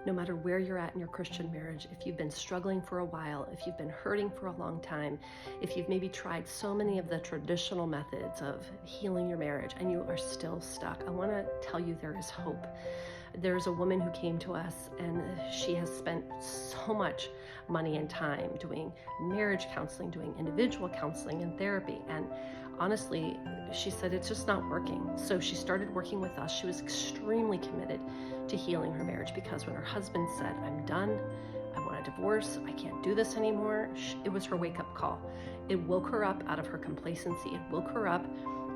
No matter where you're at in your Christian marriage, if you've been struggling for a while, if you've been hurting for a long time, if you've maybe tried so many of the traditional methods of healing your marriage and you are still stuck, I want to tell you there is hope. There's a woman who came to us and she has spent so much money and time doing marriage counseling, doing individual counseling and therapy. And honestly, she said it's just not working. So she started working with us. She was extremely committed to healing her marriage because when her husband said, I'm done, I want a divorce, I can't do this anymore, it was her wake-up call. It woke her up out of her complacency. It woke her up,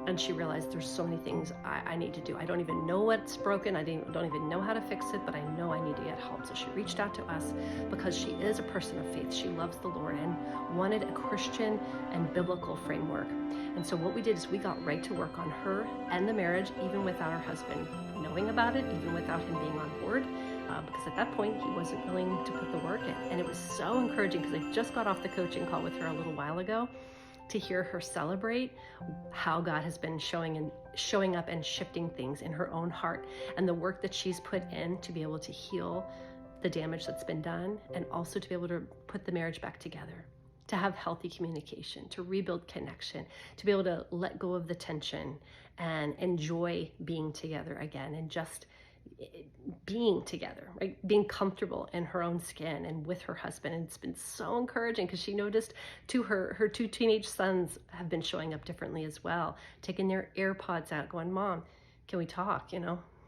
and she realized there's so many things I need to do. I don't even know what's broken. I don't even know how to fix it, but I know I need to get help. So she reached out to us because she is a person of faith. She loves the Lord and wanted a Christian and biblical framework. And so what we did is we got right to work on her and the marriage, even without her husband knowing about it, even without him being on board. Because at that point, he wasn't willing to put the work in. And it was so encouraging because I just got off the coaching call with her a little while ago to hear her celebrate how God has been showing up and shifting things in her own heart and the work that she's put in to be able to heal the damage that's been done and also to be able to put the marriage back together, to have healthy communication, to rebuild connection, to be able to let go of the tension and enjoy being together again and just being together, right? Being comfortable in her own skin and with her husband. And it's been so encouraging because she noticed too her two teenage sons have been showing up differently as well, taking their AirPods out, going, Mom, can we talk?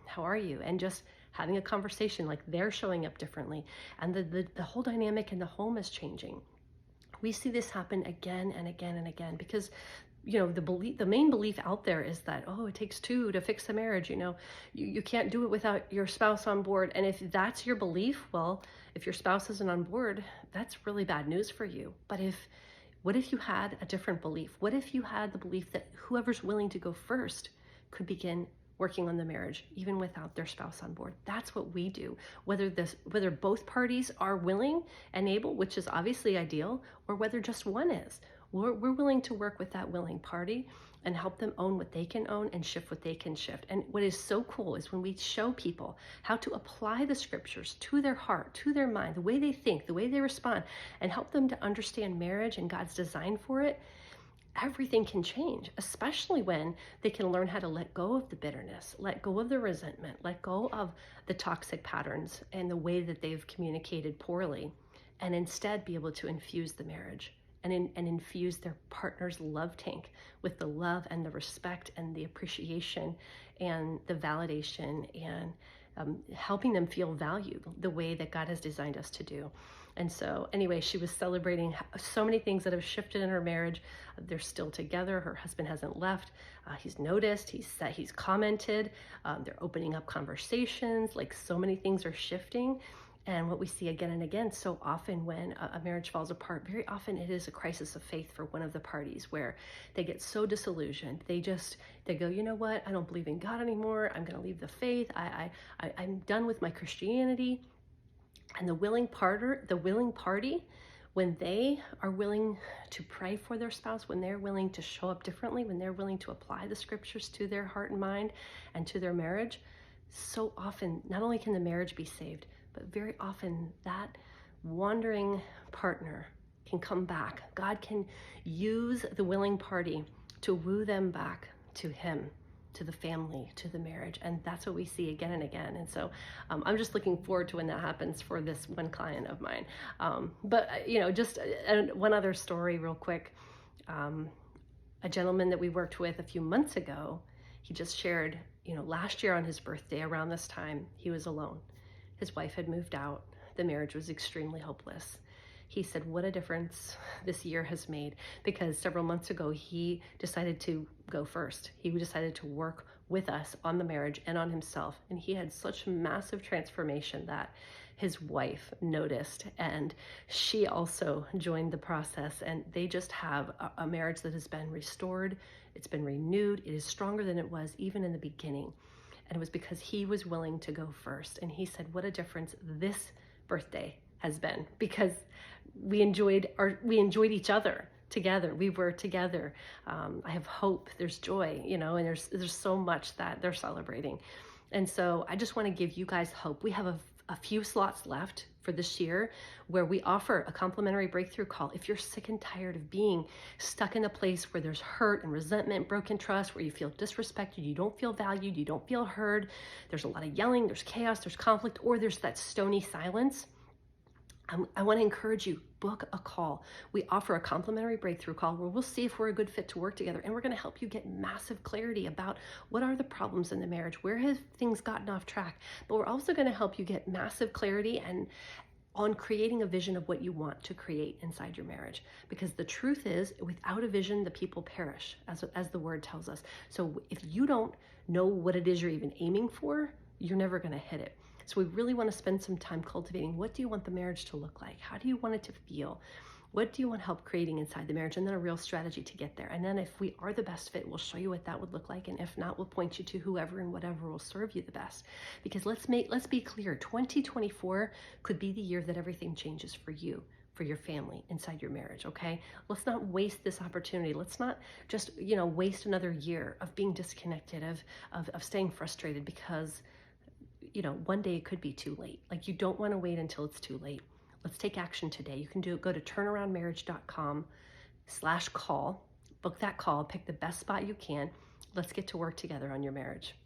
How are you? And just having a conversation, like they're showing up differently. And the whole dynamic in the home is changing. We see this happen again and again and again because the main belief out there is that, oh, it takes two to fix a marriage. You can't do it without your spouse on board. And if that's your belief, well, if your spouse isn't on board, that's really bad news for you. But what if you had a different belief? What if you had the belief that whoever's willing to go first could begin working on the marriage, even without their spouse on board? That's what we do. Whether both parties are willing and able, which is obviously ideal, or whether just one is. We're willing to work with that willing party and help them own what they can own and shift what they can shift. And what is so cool is when we show people how to apply the scriptures to their heart, to their mind, the way they think, the way they respond, and help them to understand marriage and God's design for it, everything can change, especially when they can learn how to let go of the bitterness, let go of the resentment, let go of the toxic patterns and the way that they've communicated poorly, and instead be able to infuse the marriage and infuse their partner's love tank with the love and the respect and the appreciation and the validation and helping them feel valued the way that God has designed us to do. And so anyway, she was celebrating so many things that have shifted in her marriage. They're still together. Her husband hasn't left. He's noticed, he's commented. They're opening up conversations. Like so many things are shifting. And what we see again and again so often when a marriage falls apart, very often it is a crisis of faith for one of the parties where they get so disillusioned. They go, you know what? I don't believe in God anymore. I'm going to leave the faith. I'm done with my Christianity. And the willing party, when they are willing to pray for their spouse, when they're willing to show up differently, when they're willing to apply the scriptures to their heart and mind and to their marriage, so often, not only can the marriage be saved, but very often that wandering partner can come back. God can use the willing party to woo them back to him, to the family, to the marriage. And that's what we see again and again. And so I'm just looking forward to when that happens for this one client of mine. But just one other story real quick. A gentleman that we worked with a few months ago, he just shared, last year on his birthday around this time, he was alone. His wife had moved out. The marriage was extremely hopeless. He said, what a difference this year has made, because several months ago, he decided to go first. He decided to work with us on the marriage and on himself. And he had such massive transformation that his wife noticed, and she also joined the process. And they just have a marriage that has been restored. It's been renewed. It is stronger than it was even in the beginning. And it was because he was willing to go first. And he said, what a difference this birthday has been, because we enjoyed each other together. We were together. I have hope, there's joy, and there's so much that they're celebrating. And so I just want to give you guys hope. We have a few slots left for this year where we offer a complimentary breakthrough call. If you're sick and tired of being stuck in a place where there's hurt and resentment, broken trust, where you feel disrespected, you don't feel valued, you don't feel heard, there's a lot of yelling, there's chaos, there's conflict, or there's that stony silence, I want to encourage you, book a call. We offer a complimentary breakthrough call where we'll see if we're a good fit to work together, and we're going to help you get massive clarity about what are the problems in the marriage, where have things gotten off track, but we're also going to help you get massive clarity and on creating a vision of what you want to create inside your marriage. Because the truth is, without a vision, the people perish, as the word tells us. So if you don't know what it is you're even aiming for, you're never going to hit it. So we really want to spend some time cultivating, what do you want the marriage to look like? How do you want it to feel? What do you want help creating inside the marriage? And then a real strategy to get there. And then if we are the best fit, we'll show you what that would look like. And if not, we'll point you to whoever and whatever will serve you the best. Because let's be clear, 2024 could be the year that everything changes for you, for your family, inside your marriage, okay? Let's not waste this opportunity. Let's not just, waste another year of being disconnected, of staying frustrated because one day it could be too late. Like, you don't want to wait until it's too late. Let's take action today. You can go to turnaroundmarriage.com/call, book that call, pick the best spot you can. Let's get to work together on your marriage.